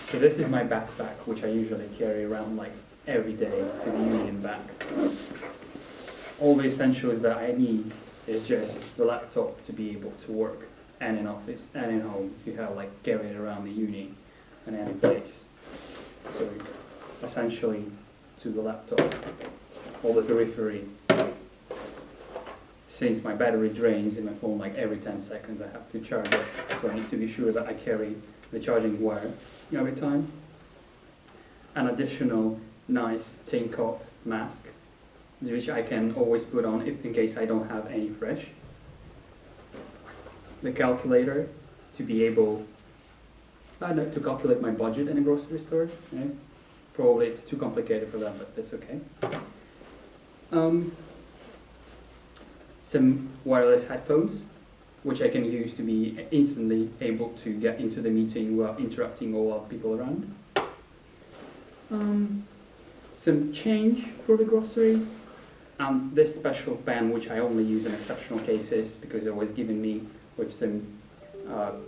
So this is my backpack, which I usually carry around like every day to the uni and back. All the essentials that I need is just the laptop to be able to work, and in office, and in home, if you have like carry it around the uni and any place. So essentially to the laptop, all the periphery. Since my battery drains in my phone like every 10 seconds, I have to charge it, so I need to be sure that I carry the charging wire every time. An additional nice Tinkoff mask, which I can always put on if in case I don't have any fresh. The calculator to be able to calculate my budget in a grocery store. Yeah. Probably it's too complicated for that, but that's okay. Some wireless headphones, which I can use to be instantly able to get into the meeting without interrupting all other people around. Some change for the groceries, and this special pen, which I only use in exceptional cases because it was given me with some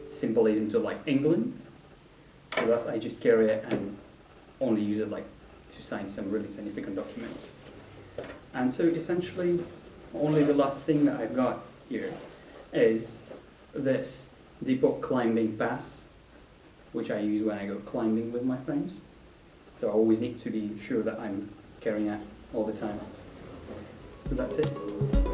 symbolism to like England. So thus I just carry it and only use it like to sign some really significant documents. And so essentially, only the last thing that I've got here is this depot climbing pass, which I use when I go climbing with my friends. So I always need to be sure that I'm carrying that all the time. So that's it.